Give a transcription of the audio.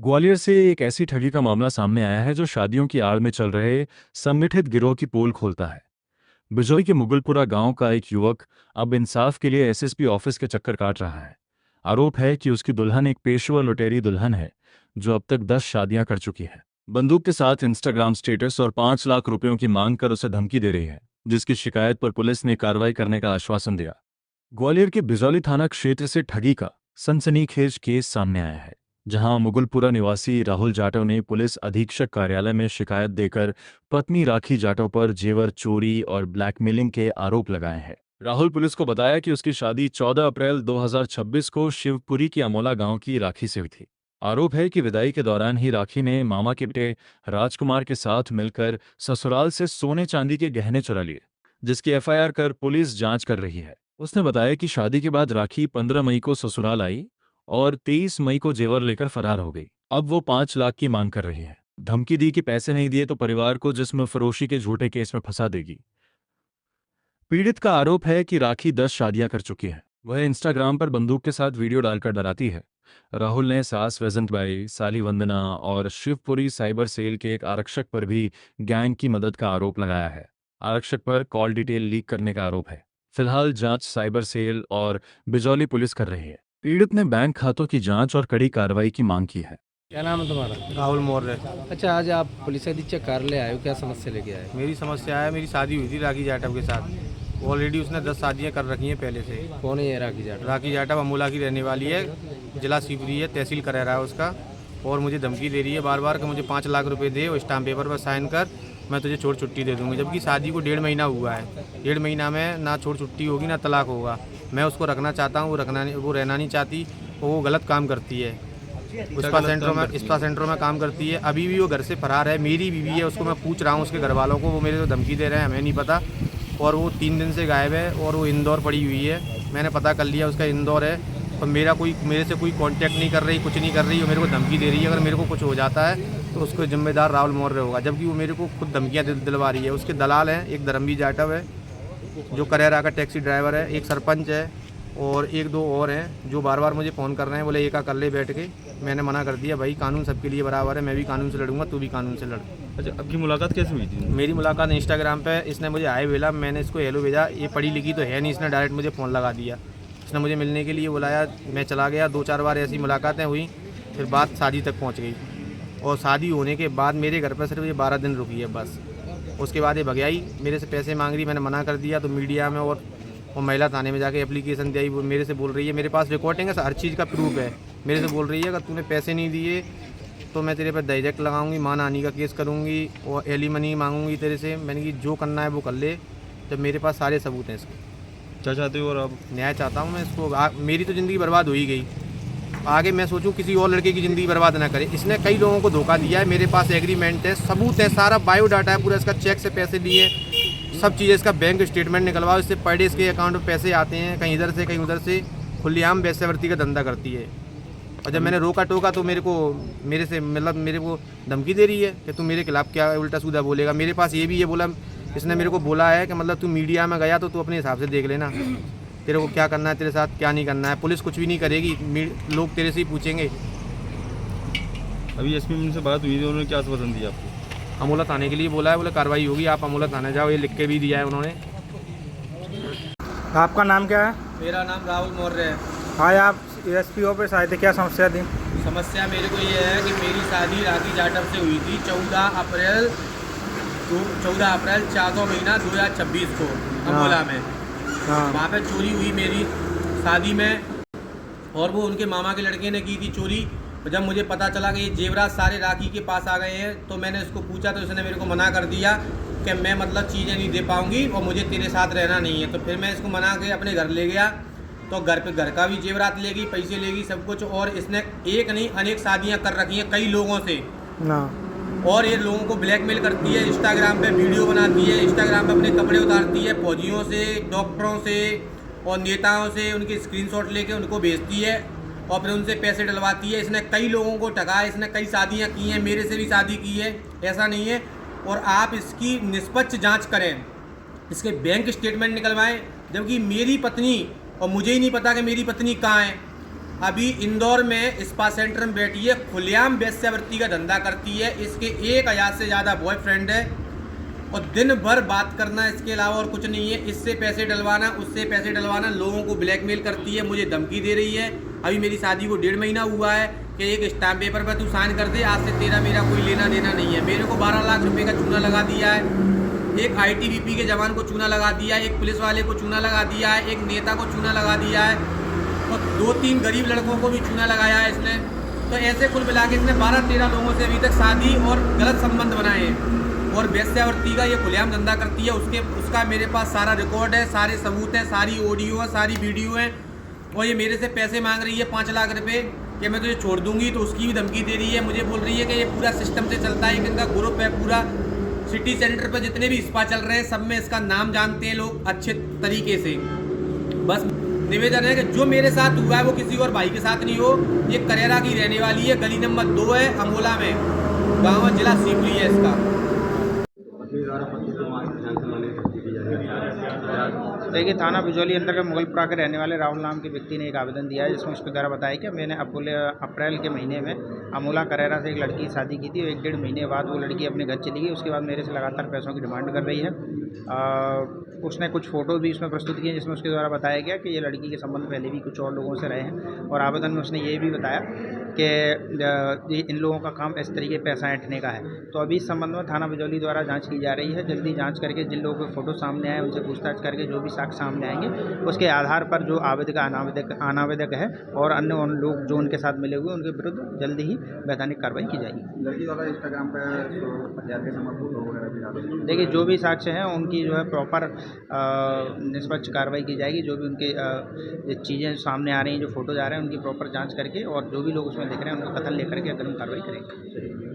ग्वालियर से एक ऐसी ठगी का मामला सामने आया है जो शादियों की आड़ में चल रहे संगठित गिरोह की पोल खोलता है। बिजोई के मुगलपुरा गांव का एक युवक अब इंसाफ के लिए एसएसपी ऑफिस के चक्कर काट रहा है। आरोप है कि उसकी दुल्हन एक पेशेवर लुटेरी दुल्हन है जो अब तक 10 शादियां कर चुकी है। बंदूक के साथ इंस्टाग्राम स्टेटस और 5 लाख रुपयों की मांग कर उसे धमकी दे रही है, जिसकी शिकायत पर पुलिस ने कार्रवाई करने का आश्वासन दिया। ग्वालियर के बिजौली थाना क्षेत्र से ठगी का सनसनीखेज केस सामने आया है, जहां मुगलपुरा निवासी राहुल जाटव ने पुलिस अधीक्षक कार्यालय में शिकायत देकर पत्नी राखी जाटव पर जेवर चोरी और ब्लैकमेलिंग के आरोप लगाए हैं। राहुल पुलिस को बताया कि उसकी शादी 14 अप्रैल 2026 को शिवपुरी की अमोला गांव की राखी से हुई थी। आरोप है कि विदाई के दौरान ही राखी ने मामा के बेटे राजकुमार के साथ मिलकर ससुराल से सोने चांदी के गहने चुरा लिए, जिसकी एफआईआर कर पुलिस जांच कर रही है। उसने बताया कि शादी के बाद राखी 15 मई को ससुराल आई और 23 मई को जेवर लेकर फरार हो गई। अब वो 5 लाख की मांग कर रही है। धमकी दी कि पैसे नहीं दिए तो परिवार को जिस्म फरोशी के झूठे केस में फंसा देगी। पीड़ित का आरोप है कि राखी 10 शादियां कर चुकी है। वह इंस्टाग्राम पर बंदूक के साथ वीडियो डालकर डराती है। राहुल ने सास वैजंत बाई, साली वंदना और शिवपुरी साइबर सेल के एक आरक्षक पर भी गैंग की मदद का आरोप लगाया है। आरक्षक पर कॉल डिटेल लीक करने का आरोप है। फिलहाल जांच साइबर सेल और बिजौली पुलिस कर रही है। पीड़ित ने बैंक खातों की जांच और कड़ी कार्रवाई की मांग की है। क्या नाम है तुम्हारा? राहुल मौर्य। अच्छा, आज आप पुलिस अधीक्षक कार्यालय आए हो, क्या समस्या लेके आए? मेरी समस्या है, मेरी शादी हुई थी राखी जाटव के साथ। ऑलरेडी उसने 10 शादियां कर रखी हैं पहले से। कौन है ये राखी जाटव? राखी जाटव अमोला की रहने वाली है, जिला शिवपुरी है, तहसील करेरा है उसका। और मुझे धमकी दे रही है बार बार कि मुझे 5 लाख रुपए दे और स्टाम्प पेपर पर साइन कर, मैं तुझे छोड़ छुट्टी दे दूँगी। जबकि शादी को 1.5 महीना हुआ है। 1.5 महीना में ना छोड़ छुट्टी होगी ना तलाक होगा। मैं उसको रखना चाहता हूँ, वो रहना नहीं चाहती और वो गलत काम करती है। स्पा सेंटर में काम करती है। अभी भी वो घर से फरार है। मेरी बीवी है, उसको मैं पूछ रहा हूँ उसके घर वालों को, वो मेरे को धमकी दे रहे हैं, हमें नहीं पता। और वो 3 दिन से गायब है और वो इंदौर पड़ी हुई है। मैंने पता कर लिया उसका इंदौर है और मेरे से कोई कांटेक्ट नहीं कर रही, कुछ नहीं कर रही। वो मेरे को धमकी दे रही है, अगर मेरे को कुछ हो जाता है तो उसको जिम्मेदार राहुल मौर्य होगा। जबकि वो मेरे को खुद धमकियाँ दिलवा रही है। उसके दलाल हैं, एक धर्मवीर जाटव है जो करेरा का टैक्सी ड्राइवर है, एक सरपंच है और 1-2 और हैं जो बार बार मुझे फ़ोन कर रहे हैं, बोले एका कर ले बैठ के। मैंने मना कर दिया, भाई कानून सबके लिए बराबर है, मैं भी कानून से लड़ूंगा, तू भी कानून से लड़। अच्छा, आपकी मुलाकात कैसे हुई थी? मेरी मुलाकात इंस्टाग्राम पे, इसने मुझे हाय भेजा, मैंने इसको हेलो भेजा। ये पढ़ी लिखी तो है नहीं, इसने डायरेक्ट मुझे फ़ोन लगा दिया। इसने मुझे मिलने के लिए बुलाया, मैं चला गया। 2-4 बार ऐसी मुलाकातें हुई, फिर बात शादी तक पहुँच गई। और शादी होने के बाद मेरे घर पर सिर्फ ये 12 दिन रुकी है बस। उसके बाद ये भगाई, मेरे से पैसे मांग रही, मैंने मना कर दिया। तो मीडिया में और महिला थाने में जाके एप्लीकेशन दी। वो मेरे से बोल रही है, मेरे पास रिकॉर्डिंग है, हर चीज़ का प्रूफ है। मेरे से बोल रही है अगर तूने पैसे नहीं दिए तो मैं तेरे पर डायरेक्ट लगाऊंगी, मानहानि का केस करूंगी और एलिमनी मांगूंगी तेरे से। मैंने कि जो करना है वो कर ले, जब मेरे पास सारे सबूत हैं इसके। क्या चाहते हो? और आप? न्याय चाहता हूँ मैं इसको। मेरी तो ज़िंदगी बर्बाद हो ही गई, आगे मैं सोचूं किसी और लड़के की ज़िंदगी बर्बाद ना करे। इसने कई लोगों को धोखा दिया है। मेरे पास एग्रीमेंट है, सबूत है, सारा बायोडाटा है पूरा इसका। चेक से पैसे लिए, सब चीज़ें, इसका बैंक स्टेटमेंट निकलवाओ, इससे पर डे इसके अकाउंट में पैसे आते हैं, कहीं इधर से कहीं उधर से। खुलेआम वेश्यावृत्ति का धंधा करती है। और जब मैंने रोका टोका तो मेरे को धमकी दे रही है कि तू मेरे खिलाफ क्या उल्टा सीधा बोलेगा। मेरे पास ये भी ये बोला, इसने मेरे को बोला है कि मतलब तू मीडिया में गया तो तू अपने हिसाब से देख लेना, तेरे को क्या करना है, तेरे साथ क्या नहीं करना है। पुलिस कुछ भी नहीं करेगी, लोग तेरे से ही पूछेंगे। अभी एसपी से बात हुई थी, उन्होंने क्या आश्वासन दिया आपको? अमोला थाने के लिए बोला है, बोले कार्रवाई होगी, आप अमोला थाने जाओ, ये लिख के भी दिया है उन्होंने। आपका नाम क्या है? मेरा नाम राहुल मौर्य है। हाँ, आप एसपी ऑफिस आए थे, क्या समस्या थी? समस्या मेरे को ये है कि मेरी शादी राखी जाटव से हुई थी 14 अप्रैल 4वां महीना 2026 को अमोला में। हाँ। वहाँ पे चोरी हुई मेरी शादी में और वो उनके मामा के लड़के ने की थी चोरी। जब मुझे पता चला कि ये जेवरात सारे राखी के पास आ गए हैं तो मैंने उसको पूछा, तो उसने मेरे को मना कर दिया कि मैं मतलब चीज़ें नहीं दे पाऊँगी और मुझे तेरे साथ रहना नहीं है। तो फिर मैं इसको मना के अपने घर ले गया, तो घर का भी जेवरात लेगी, पैसे लेगी, सब कुछ। और इसने एक नहीं अनेक शादियाँ कर रखी हैं कई लोगों से ना। और ये लोगों को ब्लैकमेल करती है। इंस्टाग्राम पे वीडियो बनाती है, इंस्टाग्राम पे अपने कपड़े उतारती है, फौजियों से, डॉक्टरों से और नेताओं से उनके स्क्रीनशॉट लेके उनको भेजती है और फिर उनसे पैसे डलवाती है। इसने कई लोगों को ठगा है, इसने कई शादियां की हैं, मेरे से भी शादी की है, ऐसा नहीं है। और आप इसकी निष्पक्ष जांच करें, इसके बैंक स्टेटमेंट निकलवाएं। जबकि मेरी पत्नी, और मुझे ही नहीं पता कि मेरी पत्नी कहाँ है, अभी इंदौर में स्पा सेंटर में बैठी है, खुलेआम वेश्यावृत्ति का धंधा करती है। इसके 1000 से ज़्यादा बॉयफ्रेंड है और दिन भर बात करना, इसके अलावा और कुछ नहीं है। इससे पैसे डलवाना, उससे पैसे डलवाना, लोगों को ब्लैकमेल करती है, मुझे धमकी दे रही है। अभी मेरी शादी को 1.5 महीना हुआ है कि एक स्टैम्प पेपर पर तू साइन कर दे, आज से तेरा मेरा कोई लेना देना नहीं है। मेरे को 12 लाख रुपए का चूना लगा दिया है, एक ITBP के जवान को चूना लगा दिया है, एक पुलिस वाले को चूना लगा दिया है, एक नेता को चूना लगा दिया है और 2-3 गरीब लड़कों को भी चूना लगाया है इसने। तो ऐसे कुल मिला के इसने 12-13 लोगों से अभी तक शादी और गलत संबंध बनाए हैं और वेश्यावृत्ति का ये खुलेआम धंधा करती है। उसका मेरे पास सारा रिकॉर्ड है, सारे सबूत हैं, सारी ऑडियो है, सारी वीडियो है और ये मेरे से पैसे मांग रही है 5 लाख रुपये कि मैं तुझे छोड़ दूंगी, तो उसकी भी धमकी दे रही है। मुझे बोल रही है कि ये पूरा सिस्टम से चलता है, इनका ग्रुप है पूरा। सिटी सेंटर पर जितने भी स्पा चल रहे हैं सब में इसका नाम जानते हैं लोग अच्छे तरीके से। बस निवेदन है कि जो मेरे साथ हुआ है वो किसी और भाई के साथ नहीं हो। ये करेरा की रहने वाली है, गली नंबर 2 है, अमोला में, गाँव जिला शिवपुरी है इसका। देखिए, थाना बिजौली अंतर्गत मुगलपुरा के रहने वाले राहुल नाम के व्यक्ति ने एक आवेदन दिया है जिसमें उसके द्वारा बताया कि मैंने अप्रैल के महीने में अमोला करेरा से एक लड़की की शादी की थी और 1-1.5 महीने बाद वो लड़की अपने घर चली गई। उसके बाद मेरे से लगातार पैसों की डिमांड कर रही है। उसने कुछ फ़ोटो भी उसमें प्रस्तुत किए जिसमें उसके द्वारा बताया गया कि ये लड़की के संबंध पहले भी कुछ और लोगों से रहे हैं और आवेदन में उसने ये भी बताया कि इन लोगों का काम इस तरीके पैसा ऐंठने का है। तो अभी इस संबंध में थाना बिजौली द्वारा जांच की जा रही है। जल्दी जांच करके जिन लोगों के फ़ोटो सामने आए उनसे पूछताछ करके जो भी साक्ष्य सामने आएंगे उसके आधार पर जो अनावेदक है और अन्य उन लोग जो उनके साथ मिले हुए उनके विरुद्ध जल्दी ही वैधानिक कार्रवाई की जाएगी। लड़की वाला इंस्टाग्राम पर देखिए, जो भी साक्ष्य हैं उनकी जो है प्रॉपर निष्पक्ष कार्रवाई की जाएगी। जो भी उनके चीज़ें सामने आ रही हैं, जो फोटोज आ रहे हैं, उनकी प्रॉपर जांच करके और जो भी लोग उसमें देख रहे हैं उनका कथन लेकर के अग्रिम कार्रवाई करेंगे।